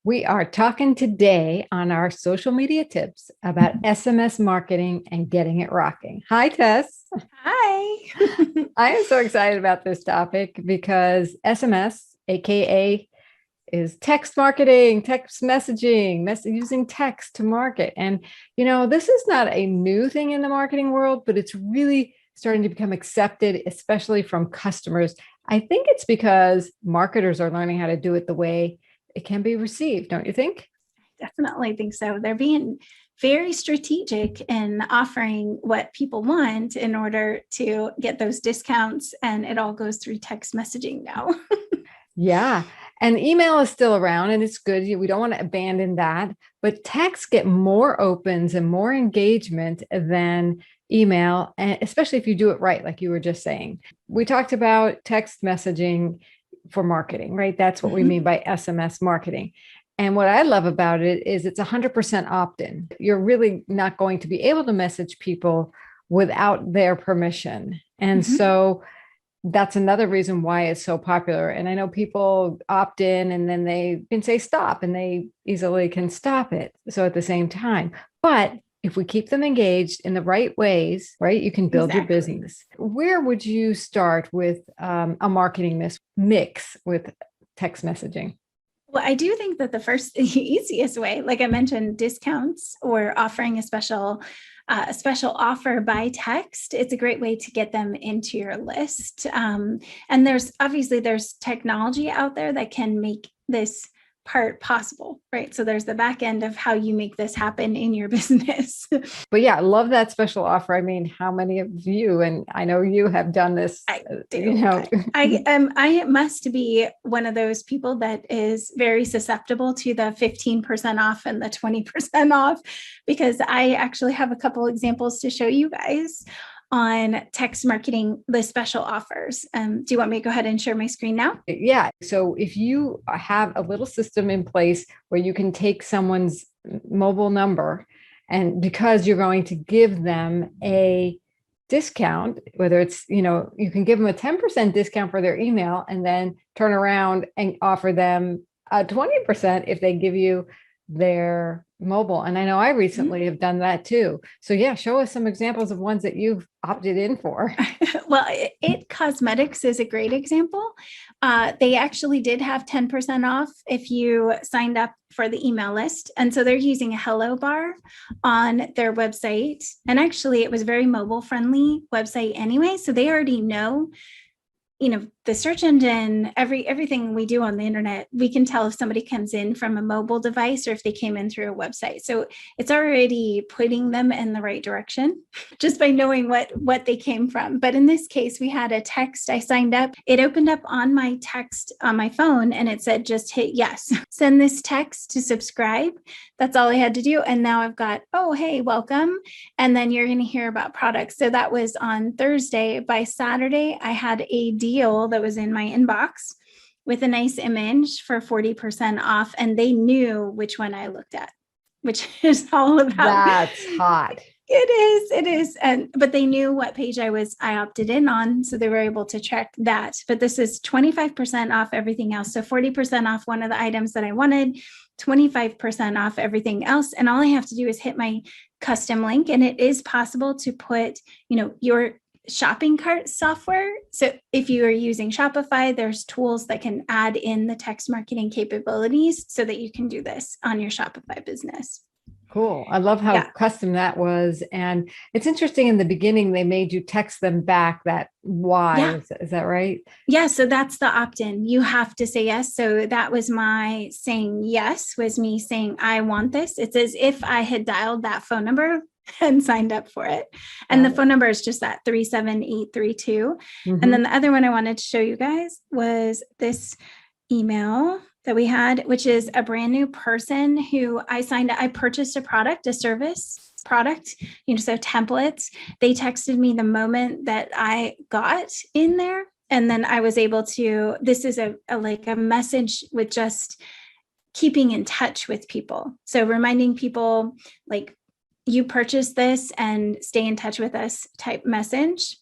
We are talking today on our social media tips about SMS marketing and getting it rocking. Hi, Tess. Hi. I am so excited about this topic because SMS, AKA, is text marketing, text messaging, using text to market. And, this is not a new thing in the marketing world, but it's really starting to become accepted, especially from customers. I think it's because marketers are learning how to do it the way it can be received, don't you think? Definitely think so. They're being very strategic in offering what people want in order to get those discounts. And it all goes through text messaging now. Yeah. And email is still around and it's good. We don't want to abandon that. But texts get more opens and more engagement than email, and especially if you do it right, like you were just saying. We talked about text messaging for marketing, right? That's what we mean by SMS marketing. And what I love about it is it's 100% opt-in. You're really not going to be able to message people without their permission. And so that's another reason why it's so popular. And I know people opt in and then they can say stop and they easily can stop it. So at the same time, but if we keep them engaged in the right ways, right, you can build your business. Where would you start with a marketing mix with text messaging? Well, I do think that the first easiest way, like I mentioned, discounts or offering a special offer by text. It's a great way to get them into your list. And there's technology out there that can make this part possible, right? So there's the back end of how you make this happen in your business. But yeah, I love that special offer. I mean, how many of you, and I know you have done this, I do. I must be one of those people that is very susceptible to the 15% off and the 20% off, because I actually have a couple examples to show you guys on text marketing, the special offers. Do you want me to go ahead and share my screen now? Yeah. So if you have a little system in place where you can take someone's mobile number, and because you're going to give them a discount, whether it's, you can give them a 10% discount for their email and then turn around and offer them a 20% if they give you their mobile. And I know I recently have done that too. So yeah, show us some examples of ones that you've opted in for. Well, It Cosmetics is a great example. They actually did have 10% off if you signed up for the email list. And so they're using a hello bar on their website. And actually it was a very mobile friendly website anyway. So they already know, the search engine, everything we do on the internet, we can tell if somebody comes in from a mobile device or if they came in through a website. So it's already putting them in the right direction just by knowing what they came from. But in this case, we had a text. I signed up. It opened up on my text on my phone and it said, just hit yes. Send this text to subscribe. That's all I had to do. And now I've got, oh, hey, welcome. And then you're going to hear about products. So that was on Thursday. By Saturday, I had a deal that was in my inbox with a nice image for 40% off. And they knew which one I looked at, which is all about. That's hot. It is. But they knew what page I opted in on. So they were able to check that. But this is 25% off everything else. So 40% off one of the items that I wanted, 25% off everything else. And all I have to do is hit my custom link. And it is possible to put, your shopping cart software. So if you are using Shopify, there's tools that can add in the text marketing capabilities so that you can do this on your Shopify business. Cool. I love how custom that was. And it's interesting, in the beginning, they made you text them back that why. Yeah. Is that right? Yeah. So that's the opt-in. You have to say yes. So that was my saying yes, was me saying, I want this. It's as if I had dialed that phone number and signed up for it. And the phone number is just that 37832. And then the other one I wanted to show you guys was this email that we had, which is a brand new person who I purchased a product, a service product, so templates. They texted me the moment that I got in there. And then I was able to, this is a message with just keeping in touch with people. So reminding people, like, you purchased this and stay in touch with us type message.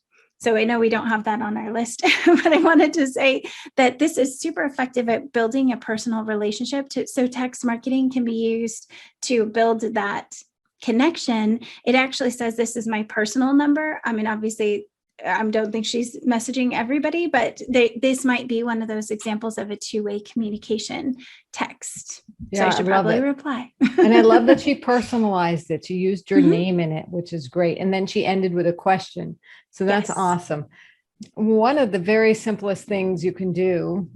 So I know we don't have that on our list, but I wanted to say that this is super effective at building a personal relationship. So text marketing can be used to build that connection. It actually says, this is my personal number. I mean, obviously, I don't think she's messaging everybody, but this might be one of those examples of a two-way communication text. Yeah, so I should probably it. reply. And I love that she personalized it. She used your Mhm. name in it, which is great. And then she ended with a question. So that's Yes. awesome. One of the very simplest things you can do,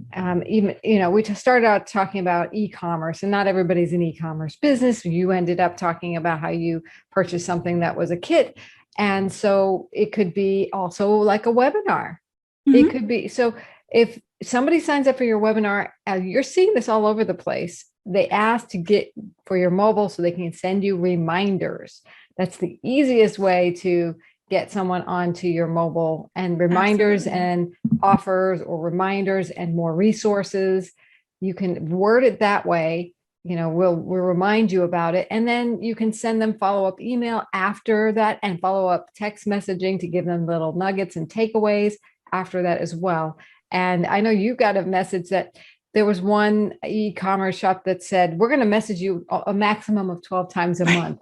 even, we just started out talking about e-commerce, and not everybody's an e-commerce business. You ended up talking about how you purchased something that was a kit. And so it could be also like a webinar. It Mhm. could be. So if somebody signs up for your webinar, you're seeing this all over the place. They ask to get for your mobile so they can send you reminders. That's the easiest way to get someone onto your mobile, and reminders Absolutely. and offers, or reminders and more resources. You can word it that way. We'll remind you about it. And then you can send them follow-up email after that, and follow-up text messaging to give them little nuggets and takeaways after that as well. And I know you got a message that there was one e-commerce shop that said, we're going to message you a maximum of 12 times a month.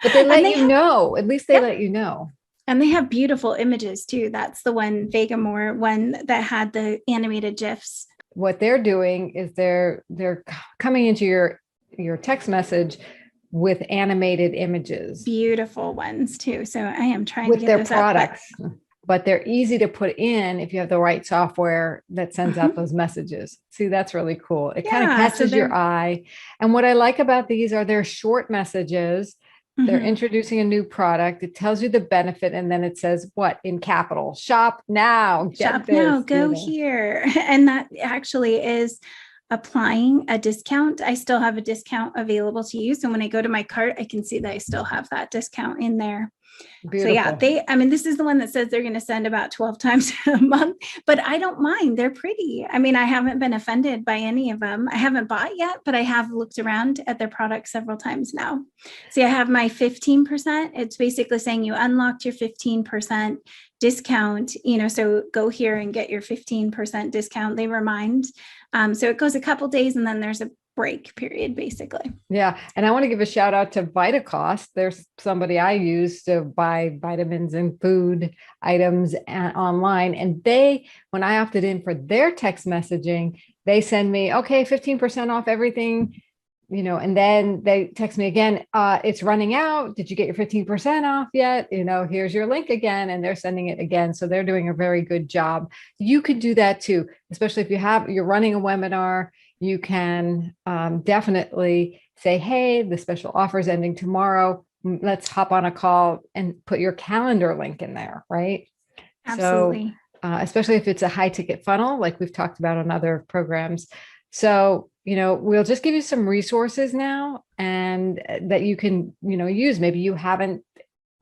But they let you know, at least they let you know. And they have beautiful images too. That's the one, Vegamore one, that had the animated GIFs. What they're doing is they're coming into your text message with animated images. Beautiful ones too. So I am trying with to get their those products. up, but they're easy to put in if you have the right software that sends out those messages. See, that's really cool. It kind of catches your eye. And what I like about these are they're short messages. They're introducing a new product. It tells you the benefit. And then it says what in capital: shop now, shop now, go here. And that actually is applying a discount. I still have a discount available to use. And when I go to my cart, I can see that I still have that discount in there. Beautiful. So yeah, this is the one that says they're going to send about 12 times a month, but I don't mind. They're pretty. I mean, I haven't been offended by any of them. I haven't bought yet, but I have looked around at their products several times now. See, I have my 15%. It's basically saying you unlocked your 15% discount, so go here and get your 15% discount. They remind. So it goes a couple days and then there's a break period, basically. Yeah. And I want to give a shout out to VitaCost. There's somebody I use to buy vitamins and food items online. And when I opted in for their text messaging, they send me, okay, 15% off everything, and then they text me again, it's running out. Did you get your 15% off yet? Here's your link again. And they're sending it again. So they're doing a very good job. You could do that too, especially if you're running a webinar. You can definitely say, hey, the special offer is ending tomorrow. Let's hop on a call and put your calendar link in there, right? Absolutely. So, especially if it's a high ticket funnel, like we've talked about on other programs. So, we'll just give you some resources now, and that you can, use. Maybe you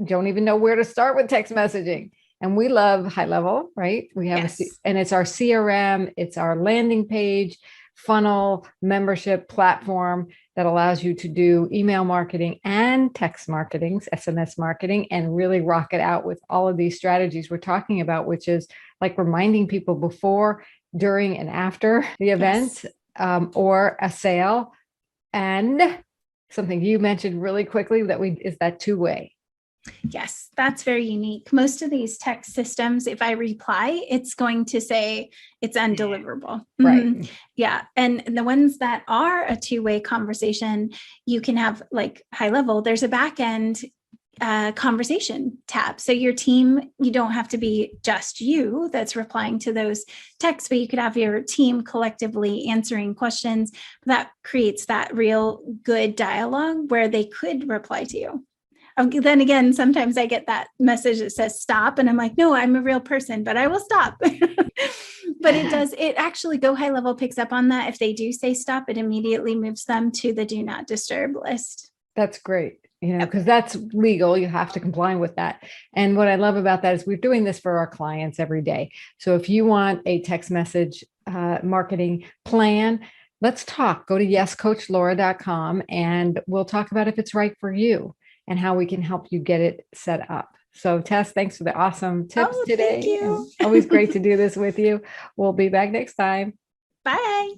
don't even know where to start with text messaging. And we love High Level, right? We have and it's our CRM, it's our landing page, funnel, membership platform that allows you to do email marketing and text marketing, SMS marketing, and really rock it out with all of these strategies we're talking about, which is like reminding people before, during, and after the event, or a sale. And something you mentioned really quickly is that two-way. Yes, that's very unique. Most of these text systems, if I reply, it's going to say it's undeliverable. Right. Yeah. And the ones that are a two-way conversation, you can have like High Level, there's a back end conversation tab. So your team, you don't have to be just you that's replying to those texts, but you could have your team collectively answering questions. That creates that real good dialogue where they could reply to you. Then again, sometimes I get that message that says stop, and I'm like, no, I'm a real person, but I will stop. But it actually Go High Level picks up on that. If they do say stop, it immediately moves them to the do not disturb list. That's great. Because that's legal. You have to comply with that. And what I love about that is we're doing this for our clients every day. So if you want a text message marketing plan, let's talk. Go to yescoachlaura.com and we'll talk about if it's right for you and how we can help you get it set up. So Tess, thanks for the awesome tips Oh, thank today. And you. always great to do this with you. We'll be back next time. Bye.